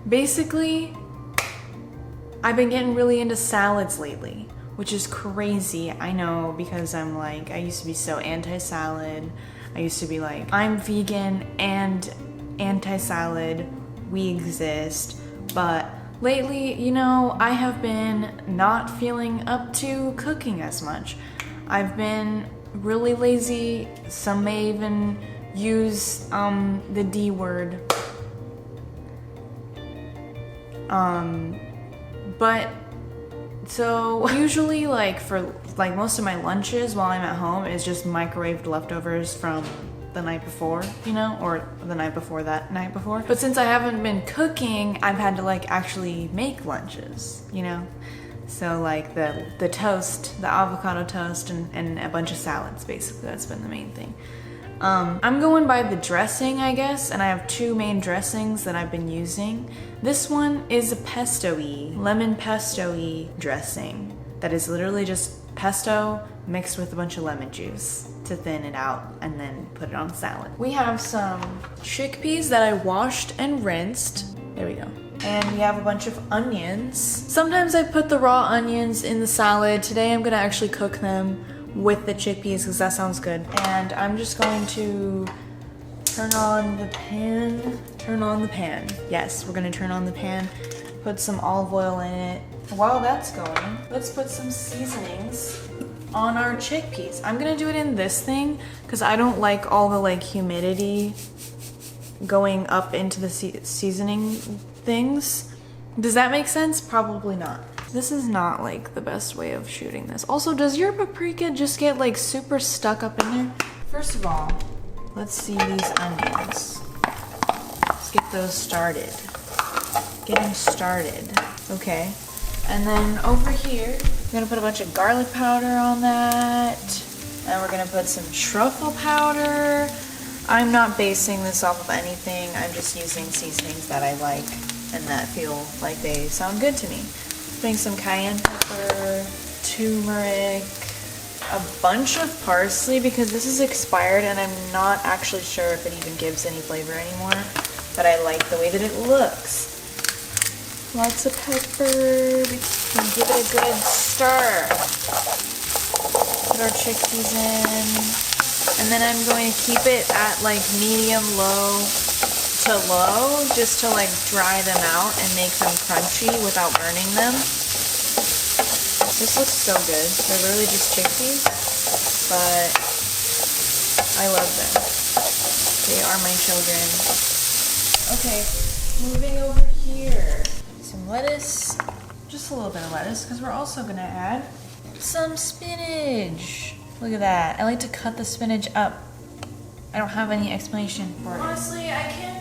Basically, I've been getting really into salads lately, which is crazy. I know, because I'm like, I used to be so anti-salad. I used to be like, I'm vegan and anti-salad, we exist. But lately, you know, I have been not feeling up to cooking as much. I've been really lazy. Some may even use the D word. But so usually, like, for like most of my lunches while I'm at home is just microwaved leftovers from the night before, you know, or the night before that night before. But since I haven't been cooking, I've had to like actually make lunches, you know. So like the toast, the avocado toast, and a bunch of salads, basically. That's been the main thing. I'm going by the dressing, I guess, and I have two main dressings that I've been using. This one is a pesto-y, lemon pesto-y dressing that is literally just pesto mixed with a bunch of lemon juice to thin it out and then put it on salad. We have some chickpeas that I washed and rinsed. There we go. And we have a bunch of onions. Sometimes I put the raw onions in the salad. Today I'm gonna actually cook them with the chickpeas because that sounds good. And I'm just going to turn on the pan. Turn on the pan. Yes, we're gonna turn on the pan. Put some olive oil in it. While that's going, let's put some seasonings on our chickpeas. I'm gonna do it in this thing because I don't like all the like humidity going up into the seasoning things. Does that make sense? Probably not. This is not like the best way of shooting this. Also, does your paprika just get like super stuck up in there? First of all, let's see these onions. Let's get those started. Get them started. Okay. And then over here, we're gonna put a bunch of garlic powder on that. And we're gonna put some truffle powder. I'm not basing this off of anything. I'm just using seasonings that I like and that feel like they sound good to me. Putting some cayenne pepper, turmeric, a bunch of parsley because this is expired and I'm not actually sure if it even gives any flavor anymore, but I like the way that it looks. Lots of pepper, we can give it a good stir. Put our chickpeas in, and then I'm going to keep it at like medium low to low just to like dry them out and make them crunchy without burning them. This looks so good. They're really just chickpeas, but I love them. They are my children. Okay, moving over here. Some lettuce, just a little bit of lettuce because we're also gonna add some spinach. Look at that. I like to cut the spinach up. I don't have any explanation for it. Honestly, I can't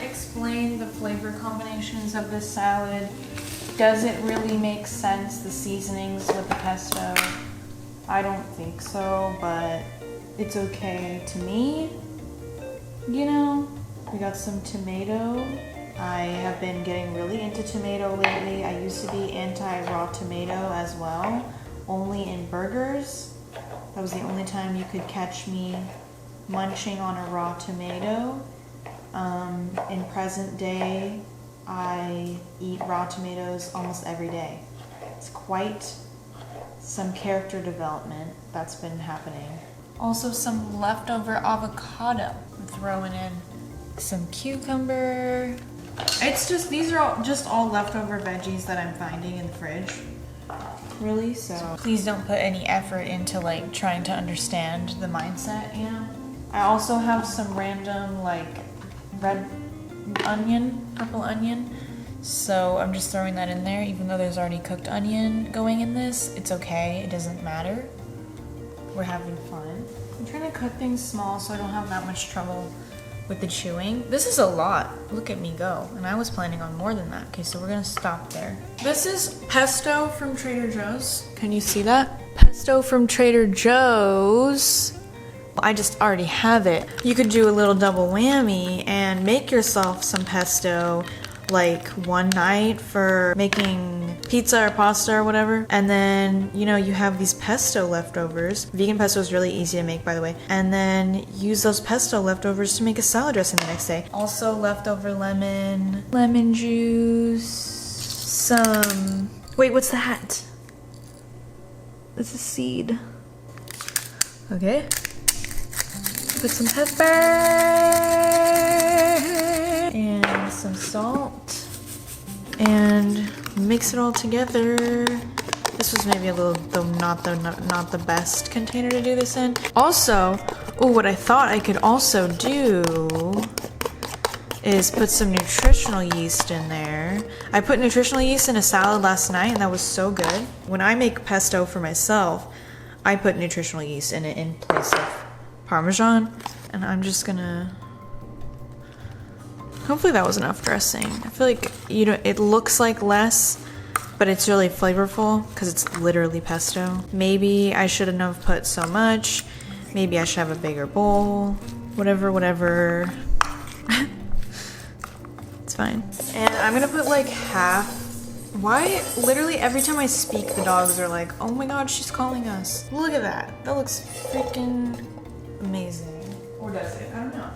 explain the flavor combinations of this salad. Does it really make sense, the seasonings with the pesto? I don't think so, but it's okay to me. You know, we got some tomato. I have been getting really into tomato lately. I used to be anti-raw tomato as well, only in burgers. That was the only time you could catch me munching on a raw tomato. In present day, I eat raw tomatoes almost every day. It's quite some character development that's been happening. Also some leftover avocado. I'm throwing in some cucumber. It's just, these are just all leftover veggies that I'm finding in the fridge. Really, so please don't put any effort into like trying to understand the mindset, you know? I also have some random like red onion, purple onion. So I'm just throwing that in there, even though there's already cooked onion going in this. It's okay, it doesn't matter. We're having fun. I'm trying to cut things small so I don't have that much trouble with the chewing. This is a lot. Look at me go. And I was planning on more than that. Okay, so we're gonna stop there. This is pesto from Trader Joe's. Can you see that? Pesto from Trader Joe's. I just already have it. You could do a little double whammy and make yourself some pesto like one night for making pizza or pasta or whatever. And then, you know, you have these pesto leftovers. Vegan pesto is really easy to make, by the way. And then use those pesto leftovers to make a salad dressing the next day. Also leftover lemon juice, some, wait, what's that? It's a seed. Okay. Put some pepper and some salt and mix it all together. This was maybe a little, though not the best container to do this in. Also, what I thought I could also do is put some nutritional yeast in there. I put nutritional yeast in a salad last night and that was so good. When I make pesto for myself, I put nutritional yeast in it in place of Parmesan, and I'm just gonna, hopefully that was enough dressing. I feel like, you know, it looks like less, but it's really flavorful because it's literally pesto. Maybe I shouldn't have put so much. Maybe I should have a bigger bowl. Whatever. It's fine. And I'm gonna put like half. Why? Literally every time I speak, the dogs are like, oh my god, she's calling us. Look at that. That looks freaking amazing. Or does it? I don't know.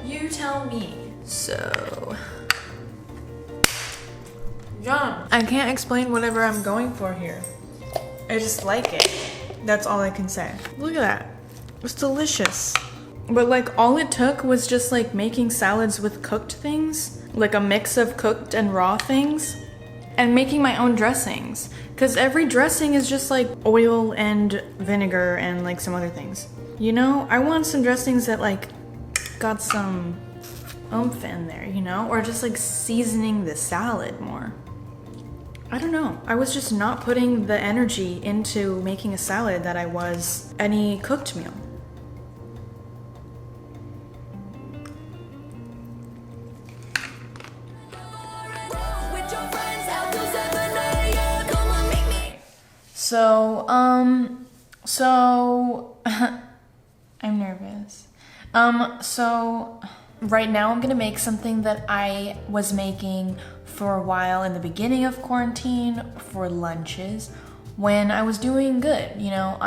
You tell me. So, John, I can't explain whatever I'm going for here. I just like it. That's all I can say. Look at that. It's delicious. But like all it took was just like making salads with cooked things, like a mix of cooked and raw things, and making my own dressings. Cause every dressing is just like oil and vinegar and like some other things. You know, I want some dressings that like got some oomph in there, you know? Or just like seasoning the salad more. I don't know. I was just not putting the energy into making a salad that I was any cooked meal. So, I'm nervous. So right now I'm gonna make something that I was making for a while in the beginning of quarantine for lunches when I was doing good. You know,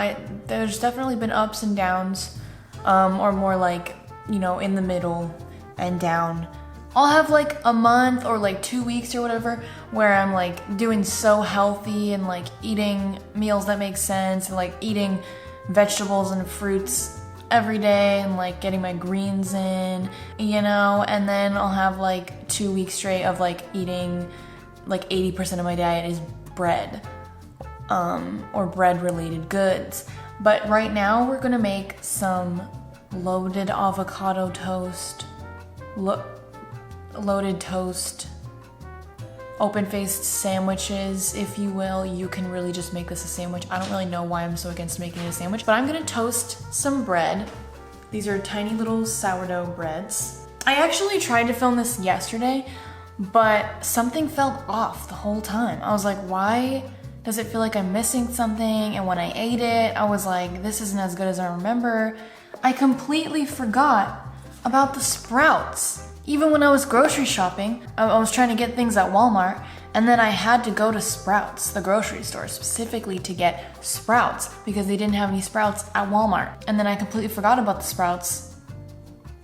there's definitely been ups and downs, or more like, you know, in the middle and down. I'll have like a month or like 2 weeks or whatever where I'm like doing so healthy and like eating meals that make sense and like eating vegetables and fruits every day and like getting my greens in, you know, and then I'll have like 2 weeks straight of like eating like 80% of my diet is bread, or bread related goods. But right now we're gonna make some loaded avocado toast, loaded toast, open-faced sandwiches, if you will. You can really just make this a sandwich. I don't really know why I'm so against making it a sandwich, but I'm gonna toast some bread. These are tiny little sourdough breads. I actually tried to film this yesterday, but something felt off the whole time. I was like, why does it feel like I'm missing something? And when I ate it, I was like, this isn't as good as I remember. I completely forgot about the sprouts. Even when I was grocery shopping, I was trying to get things at Walmart, and then I had to go to Sprouts, the grocery store, specifically to get sprouts because they didn't have any sprouts at Walmart. And then I completely forgot about the sprouts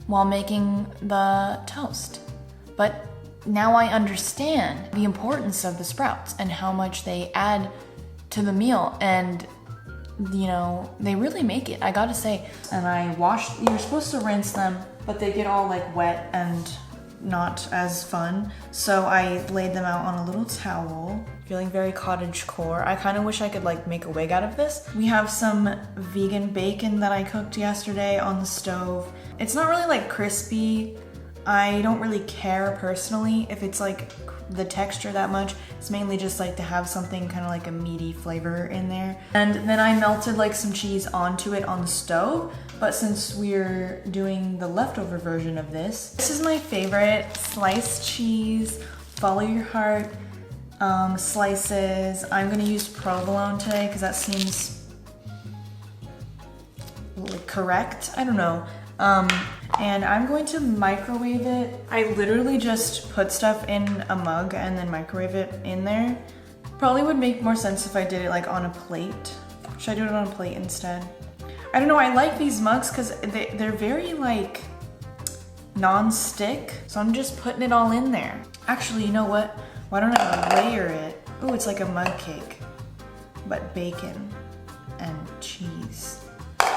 while making the toast. But now I understand the importance of the sprouts and how much they add to the meal, and you know, they really make it, I gotta say. And I washed, you're supposed to rinse them, but they get all like wet and not as fun. So I laid them out on a little towel. Feeling very cottagecore. I kind of wish I could like make a wig out of this. We have some vegan bacon that I cooked yesterday on the stove. It's not really like crispy. I don't really care personally if it's like the texture that much. It's mainly just like to have something kind of like a meaty flavor in there. And then I melted like some cheese onto it on the stove. But since we're doing the leftover version of this is my favorite sliced cheese, follow your heart slices. I'm gonna use provolone today because that seems like correct. I don't know. And I'm going to microwave it. I literally just put stuff in a mug and then microwave it in there. Probably would make more sense if I did it like on a plate. Should I do it on a plate instead? I don't know, I like these mugs because they're very like non-stick. So I'm just putting it all in there. Actually, you know what? Why don't I layer it? Oh, it's like a mug cake, but bacon and cheese.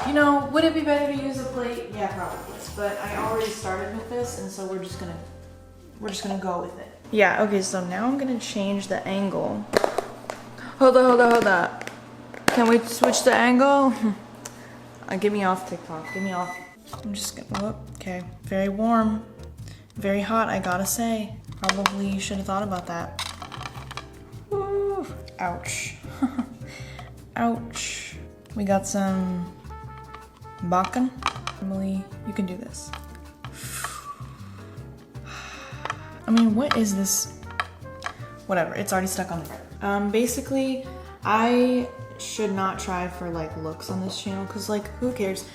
You know, would it be better to use a plate? Yeah, probably. But I already started with this, and so we're just gonna go with it. Yeah, okay, so now I'm gonna change the angle. Hold up. Can we switch the angle? Get me off TikTok, get me off. I'm just gonna, okay. Very warm, very hot, I gotta say. Probably you should have thought about that. Woo. Ouch. Ouch. We got some bacon. Emily, you can do this. I mean, what is this? Whatever, it's already stuck on there. Basically, I should not try for like looks on this channel because like who cares?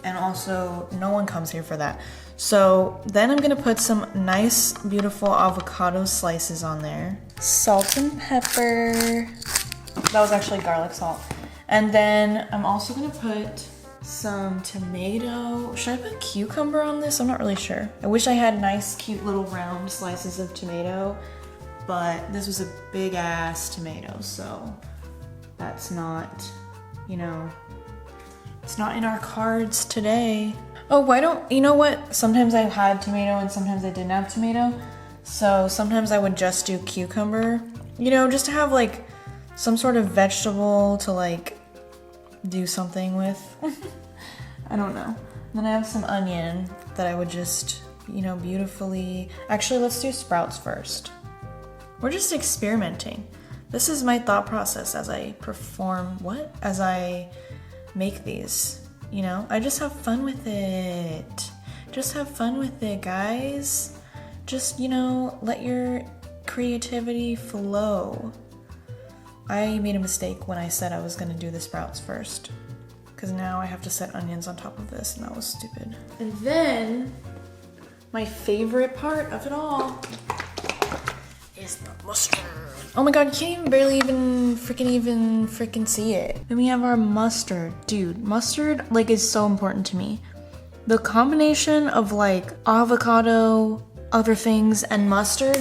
And also no one comes here for that. So then I'm gonna put some nice, beautiful avocado slices on there. Salt and pepper. That was actually garlic salt. And then I'm also gonna put some tomato. Should I put cucumber on this? I'm not really sure. I wish I had nice, cute little round slices of tomato, but this was a big ass tomato, so that's not, you know, it's not in our cards today. Oh, why don't, you know what? Sometimes I've had tomato and sometimes I didn't have tomato. So sometimes I would just do cucumber, you know, just to have like some sort of vegetable to like do something with. I don't know. Then I have some onion that I would just, you know, beautifully, actually let's do sprouts first. We're just experimenting. This is my thought process as I as I make these, you know? I just have fun with it. Just have fun with it, guys. Just, you know, let your creativity flow. I made a mistake when I said I was gonna do the sprouts first, because now I have to set onions on top of this, and that was stupid. And then, my favorite part of it all is the mustard. Oh my god, you can't even barely even freaking see it. Then we have our mustard. Dude, mustard like is so important to me. The combination of like avocado, other things, and mustard,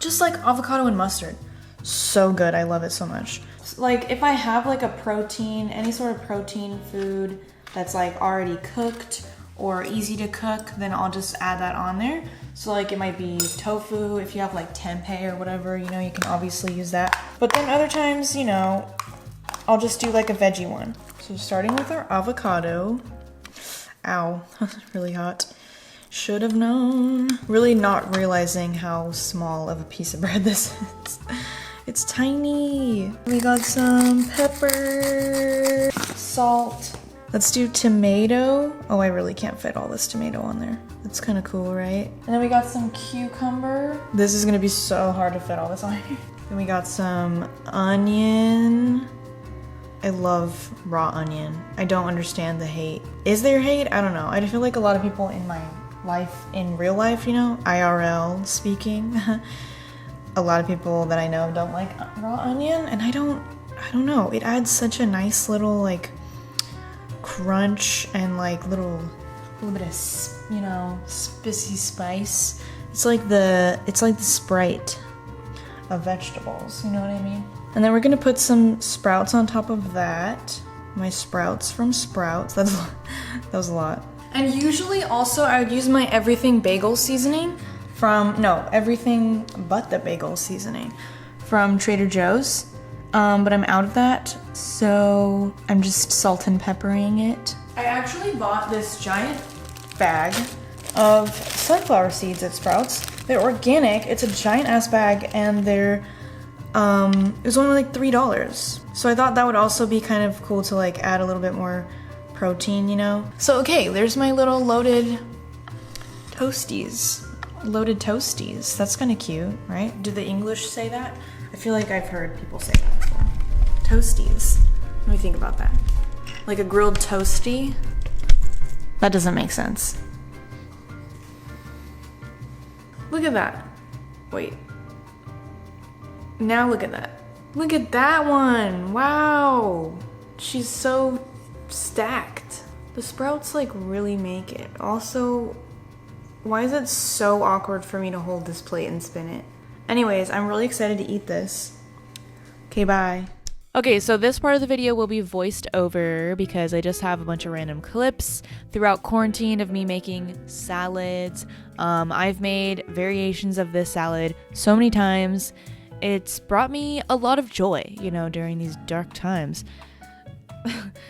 just like avocado and mustard. So good, I love it so much. Like if I have like a protein, any sort of protein food that's like already cooked or easy to cook, then I'll just add that on there. So like it might be tofu, if you have like tempeh or whatever, you know, you can obviously use that. But then other times, you know, I'll just do like a veggie one. So starting with our avocado. Ow, really hot. Should have known. Really not realizing how small of a piece of bread this is. It's tiny. We got some pepper, salt. Let's do tomato. Oh, I really can't fit all this tomato on there. That's kind of cool, right? And then we got some cucumber. This is gonna be so hard to fit all this on here. Then we got some onion. I love raw onion. I don't understand the hate. Is there hate? I don't know. I feel like a lot of people in my life, in real life, you know, IRL speaking, a lot of people that I know don't like raw onion, and I don't know. It adds such a nice little like crunch and like little bit of, you know, spicy spice. It's like the Sprite of vegetables, you know what I mean? And then we're gonna put some sprouts on top of that. My sprouts from Sprouts. That was a lot. And usually also I would use my everything bagel seasoning everything but the bagel seasoning from Trader Joe's. But I'm out of that, so I'm just salt and peppering it. I actually bought this giant bag of sunflower seeds at Sprouts. They're organic, it's a giant ass bag, and they're, it was only like $3. So I thought that would also be kind of cool to like add a little bit more protein, you know? So okay, there's my little loaded toasties. Loaded toasties. That's kind of cute, right? Do the English say that? I feel like I've heard people say that before. Toasties. Let me think about that. Like a grilled toasty? That doesn't make sense. Look at that. Wait. Now look at that. Look at that one. Wow. She's so stacked. The sprouts like really make it. Also, why is it so awkward for me to hold this plate and spin it? Anyways, I'm really excited to eat this. Okay, bye. Okay, so this part of the video will be voiced over because I just have a bunch of random clips throughout quarantine of me making salads. I've made variations of this salad so many times. It's brought me a lot of joy, you know, during these dark times.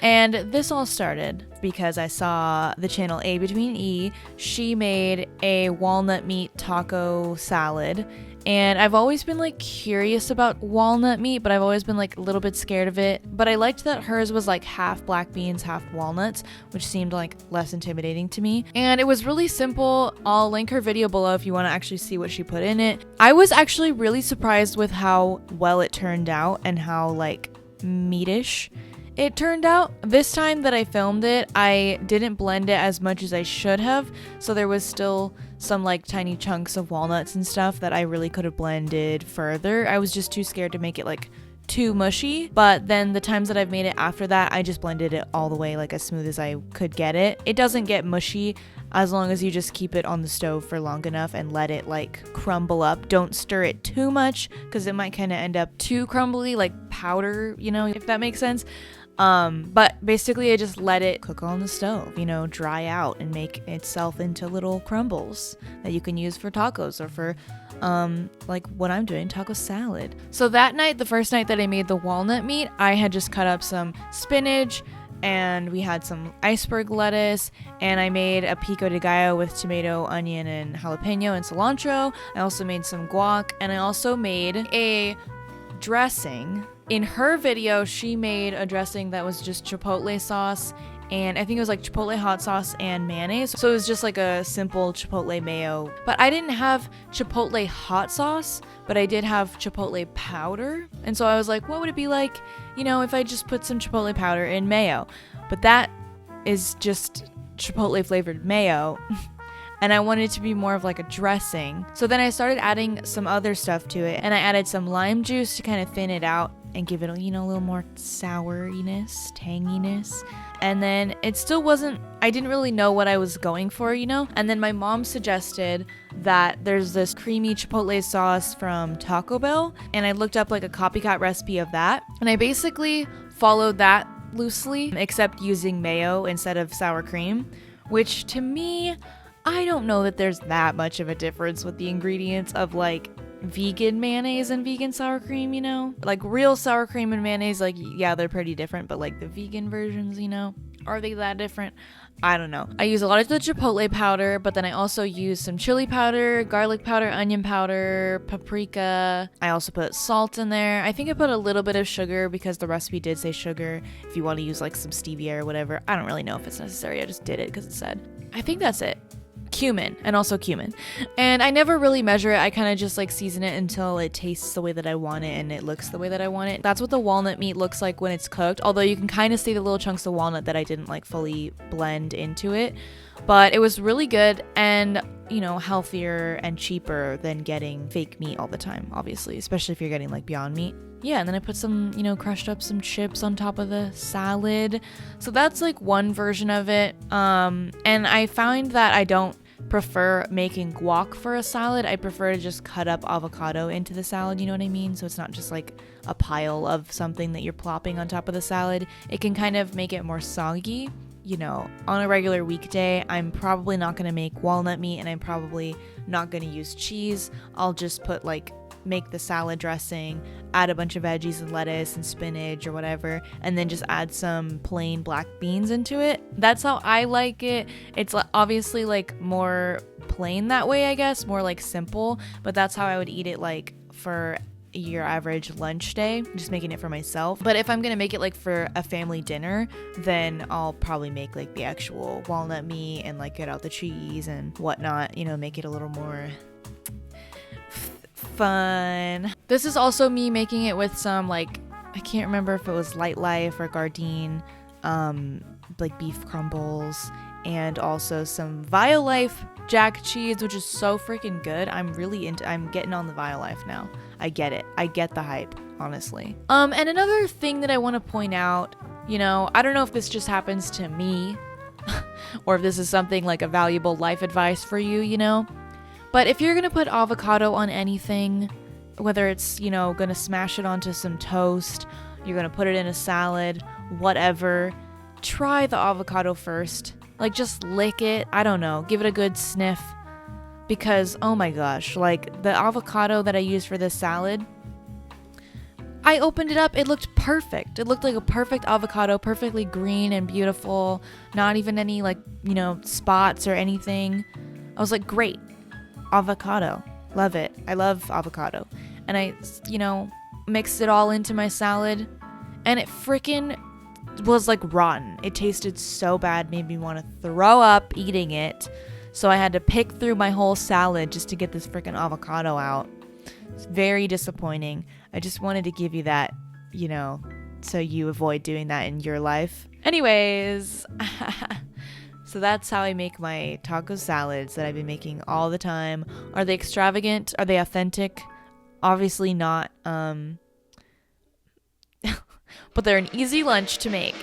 And this all started because I saw the channel A Between E. She made a walnut meat taco salad. And I've always been like curious about walnut meat, but I've always been like a little bit scared of it. But I liked that hers was like half black beans, half walnuts, which seemed like less intimidating to me. And it was really simple. I'll link her video below if you want to actually see what she put in it. I was actually really surprised with how well it turned out and how like meatish it turned out. This time that I filmed it, I didn't blend it as much as I should have, so there was still some like tiny chunks of walnuts and stuff that I really could have blended further. I was just too scared to make it like too mushy, but then the times that I've made it after that, I just blended it all the way like as smooth as I could get it. It doesn't get mushy as long as you just keep it on the stove for long enough and let it like crumble up. Don't stir it too much because it might kind of end up too crumbly, like powder, you know, if that makes sense. But basically I just let it cook on the stove, you know, dry out and make itself into little crumbles that you can use for tacos or for like what I'm doing, taco salad. So that night, the first night that I made the walnut meat, I had just cut up some spinach and we had some iceberg lettuce, and I made a pico de gallo with tomato, onion, and jalapeno and cilantro. I also made some guac, and I also made a dressing. In her video, she made a dressing that was just chipotle sauce, and I think it was like chipotle hot sauce and mayonnaise. So it was just like a simple chipotle mayo. But I didn't have chipotle hot sauce, but I did have chipotle powder. And so I was like, what would it be like, you know, if I just put some chipotle powder in mayo? But that is just chipotle flavored mayo. And I wanted it to be more of like a dressing. So then I started adding some other stuff to it, and I added some lime juice to kind of thin it out and give it, you know, a little more souriness, tanginess. And then it still wasn't, I didn't really know what I was going for, you know? And then my mom suggested that there's this creamy chipotle sauce from Taco Bell, and I looked up like a copycat recipe of that. And I basically followed that loosely, except using mayo instead of sour cream, which to me, I don't know that there's that much of a difference with the ingredients of like vegan mayonnaise and vegan sour cream, you know? Like real sour cream and mayonnaise, like, yeah, they're pretty different, but like the vegan versions, you know, are they that different? I don't know. I use a lot of the chipotle powder, but then I also use some chili powder, garlic powder, onion powder, paprika. I also put salt in there. I think I put a little bit of sugar because the recipe did say sugar. If you want to use like some stevia or whatever, I don't really know if it's necessary. I just did it because it said. I think that's it. Cumin, and also cumin. And I never really measure it. I kind of just like season it until it tastes the way that I want it and it looks the way that I want it. That's what the walnut meat looks like when it's cooked, although you can kind of see the little chunks of walnut that I didn't like fully blend into it. But it was really good and, you know, healthier and cheaper than getting fake meat all the time, obviously, especially if you're getting like Beyond Meat. Yeah, and then I put some, you know, crushed up some chips on top of the salad. So that's like one version of it. And I find that I don't prefer making guac for a salad. I prefer to just cut up avocado into the salad, you know what I mean? So it's not just like a pile of something that you're plopping on top of the salad. It can kind of make it more soggy. You know, on a regular weekday, I'm probably not going to make walnut meat, and I'm probably not going to use cheese. I'll just put like make the salad dressing, add a bunch of veggies and lettuce and spinach or whatever, and then just add some plain black beans into it. That's how I like it. It's obviously like more plain that way, I guess, more like simple, but that's how I would eat it like for your average lunch day, just making it for myself. But if I'm gonna make it like for a family dinner, then I'll probably make like the actual walnut meat and like get out the cheese and whatnot, you know, make it a little more fun. This is also me making it with some like, I can't remember if it was Light Life or Gardein, like beef crumbles and also some Violife jack cheese, which is so freaking good. I'm getting on the Violife now. I get it. I get the hype, honestly. And another thing that I want to point out, you know, I don't know if this just happens to me or if this is something like a valuable life advice for you, you know, but if you're going to put avocado on anything, whether it's, you know, going to smash it onto some toast, you're going to put it in a salad, whatever, try the avocado first. Like, just lick it. I don't know. Give it a good sniff. Because, oh my gosh, like, the avocado that I used for this salad, I opened it up. It looked perfect. It looked like a perfect avocado, perfectly green and beautiful. Not even any, like, you know, spots or anything. I was like, great. Avocado. Love it. I love avocado. And I, you know, mixed it all into my salad. And it freaking was like rotten. It tasted so bad, made me want to throw up eating it. So I had to pick through my whole salad just to get this freaking avocado out. It's very disappointing. I just wanted to give you that, you know, so you avoid doing that in your life. Anyways, so that's how I make my taco salads that I've been making all the time. Are they extravagant? Are they authentic? Obviously not. But they're an easy lunch to make.